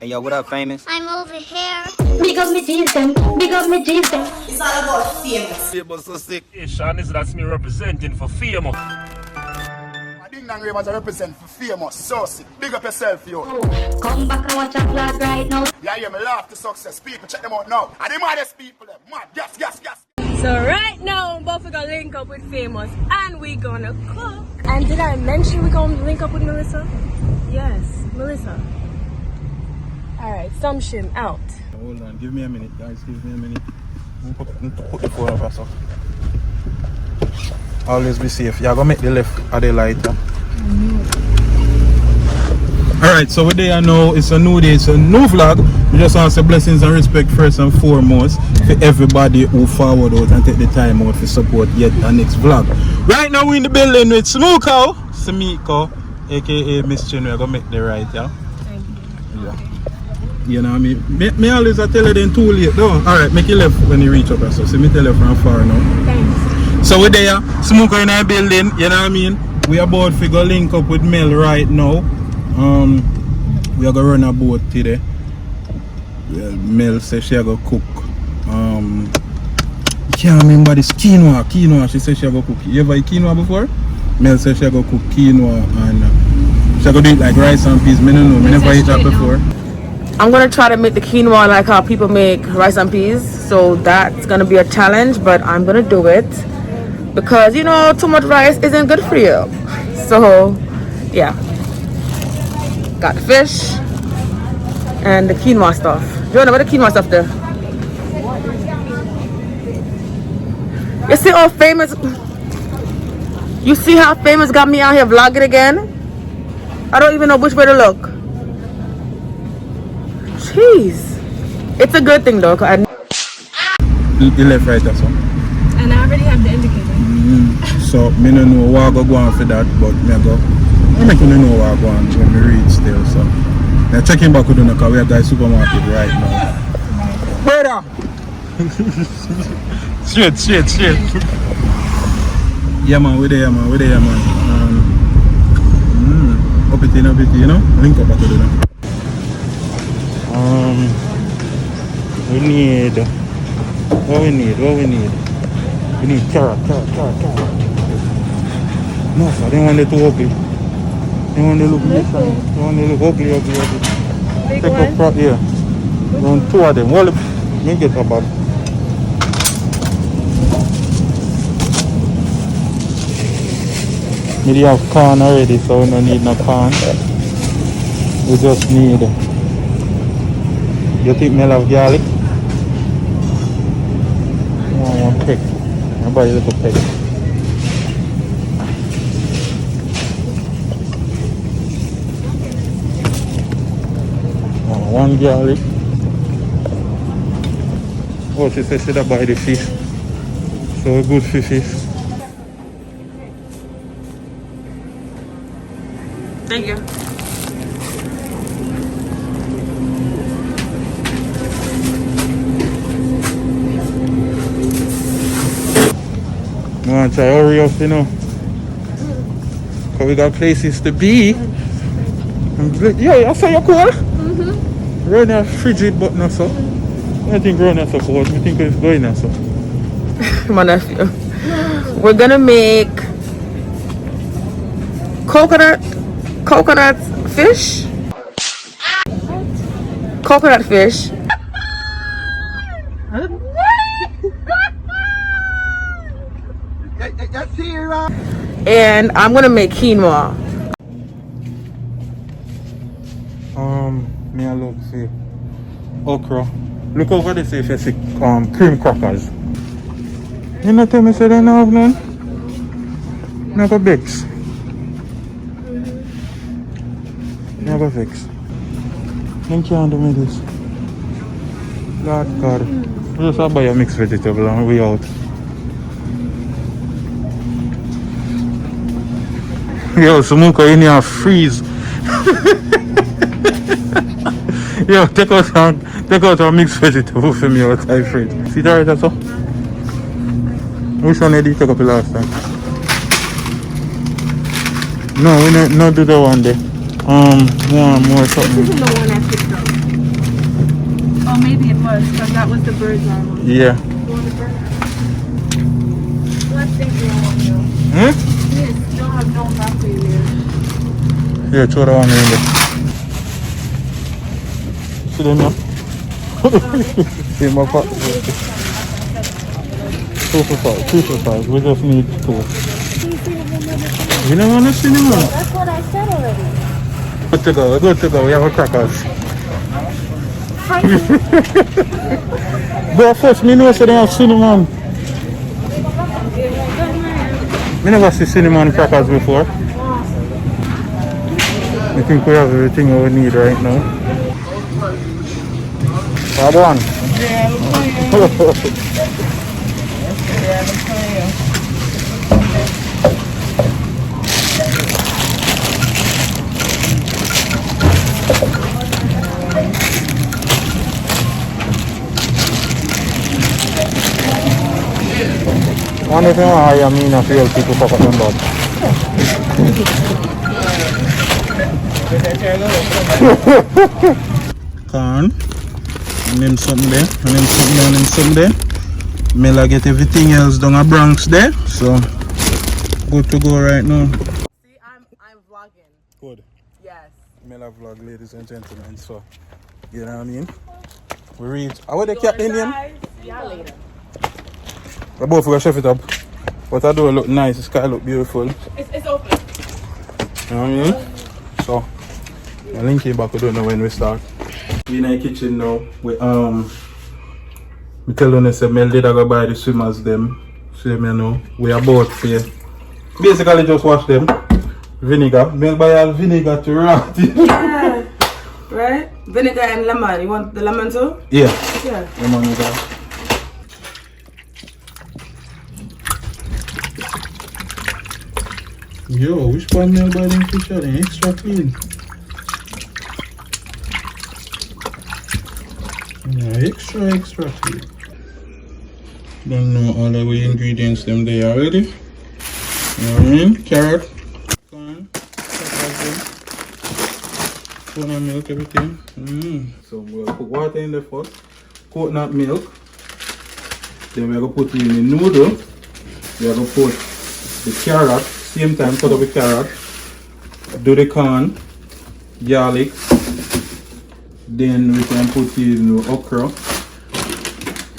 Hey, yo, what up, Famous? I'm over here. Big up me G's them. Big up me G's them. It's all about famous. FamousSosick. Hey, Sean, that's me representing for Famous. Ding Dong Ravens represent for FamousSosick. Big up yourself, yo. Come back and watch a vlog right now. Yeah, me laugh to success. People, check them out now. And the maddest people, them. Mad, yes. So right now, I'm about to go link up with Famous and we gonna cook. And did I mention we gonna link up with Melissa? Yes, Melissa. Alright, some shim out. Hold on, give me a minute, guys. Give me a minute. Put the phone up or so. Always be safe. You're gonna make the left of the light. Alright, so we're there now. It's a new day, it's a new vlog. We just want to say blessings and respect first and foremost for everybody who forward out and take the time out to support yet the next vlog. Right now we're in the building with Smoko, Samiko, aka Miss Chin. We're gonna make the right, yeah? Thank you. Yeah. You know what I mean? Me always tell you then too late though. Alright, make it left when you reach up or so. See me tell you from far now. Thanks. So we're there, Smoko in our building, you know what I mean? We are about to go link up with Mell right now. We are gonna run a boat today. Well, Mell says she gonna cook. I can't remember this quinoa. She says she gonna cook. You ever eat quinoa before? Mell says she gonna cook quinoa and she gonna do it like rice and peas. I don't know. I never eat that before. I'm gonna try to make the quinoa like how people make rice and peas. So that's gonna be a challenge, but I'm gonna do it because you know too much rice isn't good for you. So yeah. Got the fish and the quinoa stuff. Jonah, what the quinoa stuff there? You see how Famous? You see how Famous got me out here vlogging again? I don't even know which way to look. Jeez, it's a good thing though. You left right or so. And I already have the indicator. So me don't know what I go on for that, but me go. I make you know what I go on when we reach still. So now checking back with the because we are guys supermarket right now. Brother. straight. Yeah man, we there man. Up it, you know. Link up back with it. We need what we need. We need carrot. No, I didn't want it too ugly. They want to look ugly. Big Take one? up prop here. Around two of them. Well, you get a bag. We have corn already, so we don't need no corn. We just need. You think Mell have garlic? One peck. I'll buy a little peck. One garlic. Oh, she said she'd buy the fish. So good fish. Thank you. I want to try hurry up, you know. Because we got places to be. Yeah, I saw you cool. Run a frigid but not so. I think run not so cold. I think it's going not so. My nephew. We're gonna make coconut fish. Coconut fish. And I'm gonna make quinoa. Me I look see okra. Look over this if you see cream crackers. You know tell me say they don't have none? Never Bix. Never fix. Then can't do me this. God. We just buy a mixed vegetable and we out. Yo, Smoko in here freeze. Yo, take out a mixed vegetable for me outside fridge. See that right so? Which one did you take up the last time? No, we not do the one there. More something. This is the one I picked up. maybe it was, because that was the bird's eye one. Yeah. Let's think you want you. Hmm? Yes, don't have no back to you. Yeah, throw that one in there. See them here? See my pot. 2 for 5, 3 for 5. We just need 2. You don't want to cinnamon? That's what I said already. Good to go, good to go. We have a crackers. But first, me know so they have cinnamon. Me never see cinnamon crackers before. I think we have everything we need right now. Hard one. One thing I mean I feel people fuck up them bad. Corn, and then something there, and then something there, and then something there. Mell get everything else down a Bronx there, so good to go right now. See, I'm vlogging. Good. Yes. Mell vlog, ladies and gentlemen. So, you know what I mean? We reach. How the cat in him? Yeah, later. We both gonna chef it up. But I do look nice. The sky look beautiful. It's open. You know what I mean? So, I'll link you back. We don't know when we start. We in the kitchen now. We tell you say Mell did go buy the swimmers them. So you know we are both here. Basically just wash them. Vinegar. Mell buy all vinegar to rot. Yeah. Right? Vinegar and lemon. You want the lemon too? Yeah. Yeah. Lemon with that. Yo, which one Mell buy them fish are they? Extra clean. Yeah, extra clean. Don't know all the ingredients them there already. You know what I mean? Carrot, corn, coconut milk, everything. So we'll put water in the first, coconut milk. Then we're gonna put in the noodle. We're gonna put the carrot, same time cut up the carrot. Do the corn, garlic. Then we can put in the okra,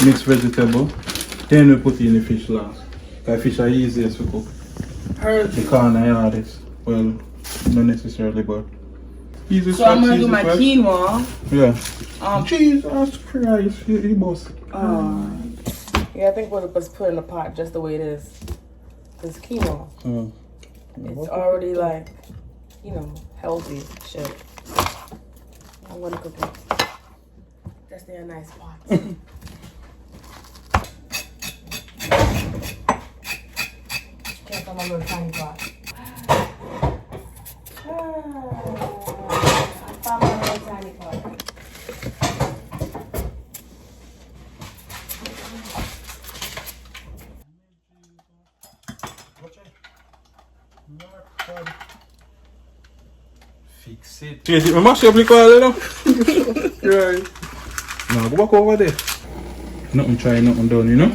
mixed vegetable. Then we put in the fish last. Because fish are easiest to cook. The corn and all this. Well, not necessarily, but easy. So I'm gonna do my quinoa. Yeah. Jesus Christ, you boss. Yeah, I think we'll just put in the pot just the way it is. This quinoa. It's already like, you know, healthy shit. I'm gonna cook it. Just in a nice pot. Can't find my little tiny pot. I found my little tiny pot. Fix it. Change it, mash up the color now. Right. Now go back over there. Nothing try, nothing done, you know?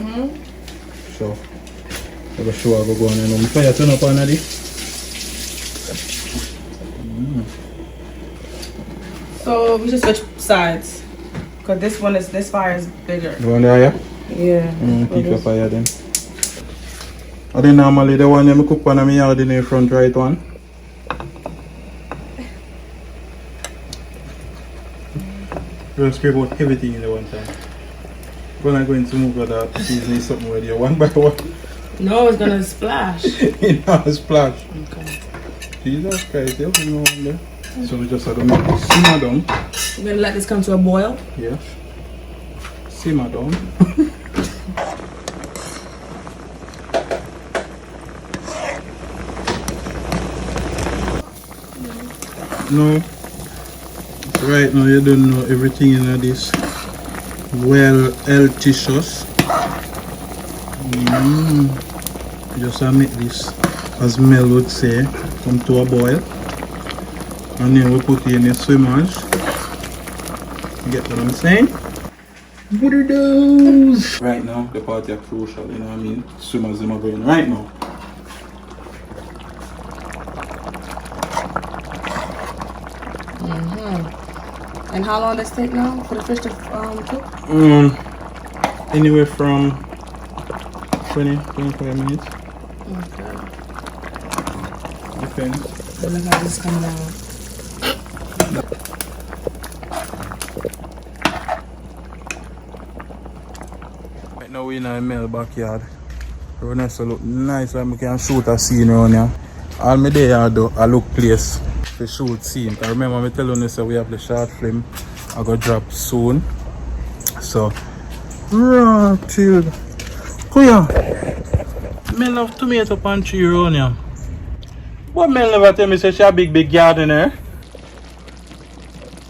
So, I'm going to show how I go on and I'm fire turn up on it. So we just switch sides. Cause this fire is bigger. The one there, yeah? Yeah. Keep your fire then. I think normally the one you cook on my yard in the front right one. We'll spray about everything in the one time. When I go into move with that, seasoning something with you one by one. No, it's gonna splash. It now splash. Okay. Jesus Christ, you know one there. So we just have to make it simmer down. We're gonna let this come to a boil. Yes. Simmer down. No. Right now you don't know everything in this well healthicious. Just make this, as Mell would say, come to a boil. And then we put in the swimmers. Get what I'm saying? What are those? Right now, the party are crucial, you know what I mean? Swimmers in my brain right now. And how long does it take now for the fish to cook? Anywhere from 20-25 minutes. Okay. Depends. So look how this coming out. Right now we're in a Mell backyard. Ronessa look nice and we can shoot a scene around here. All me there do I look place to shoot scene. Cause remember me telling you so we have the short film I go drop soon. So raw till Kuya. Me love tomato pan tree around here. What Mell never tell me say she a big gardener?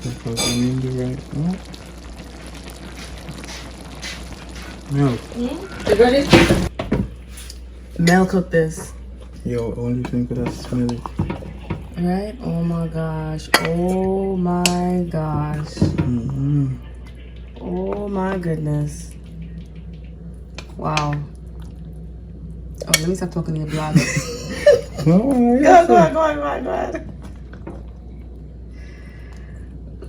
Because I need the right no? Milk. You ready? Mell cooked this. Yo, only thing could I smell it. Right? Oh my gosh. Oh my gosh. Oh my goodness. Wow. Oh, let me stop talking to your blogger. No, Go ahead.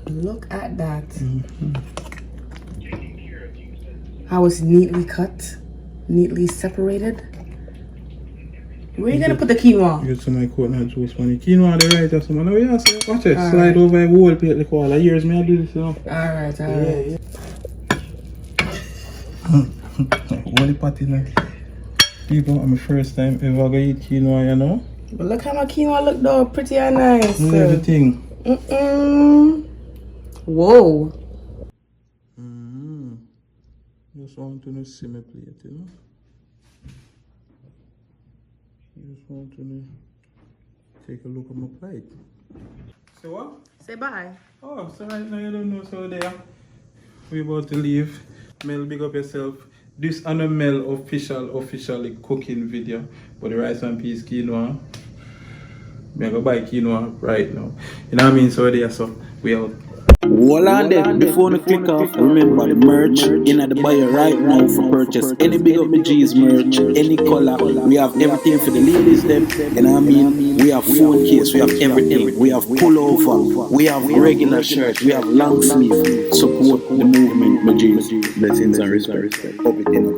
Look at that. How it's neatly cut, neatly separated. Where are you gonna put the quinoa? Get some my coconut juice man. The quinoa on the right or something. Oh yeah, so watch it. All Slide right. over a whole plate like all. Years me I do this, you know. Alright. Holy patty now. People, I'm the first time ever gonna eat quinoa, you know. But look how my quinoa look though, pretty and nice. Look at everything. Whoa. Just want to see my plate, you know. Just want to take a look at my plate. So what? Say bye. Oh, so right now you don't know so there. We about to leave. Mell, big up yourself. This on a Mell officially cooking video. But the rice and peas quinoa. I'm gonna buy quinoa right now. You know what I mean? So there, so we out. Hold on there, before we click off, remember the merch in at the buyer right now for purchase. Any Big Up My G's merch, any color, we have everything for the ladies them, you know what I mean? We have phone case, we have everything, we have pullover, we have regular shirt, we have long sleeve. Support the movement, my G's. Blessings and respect. Hope it in a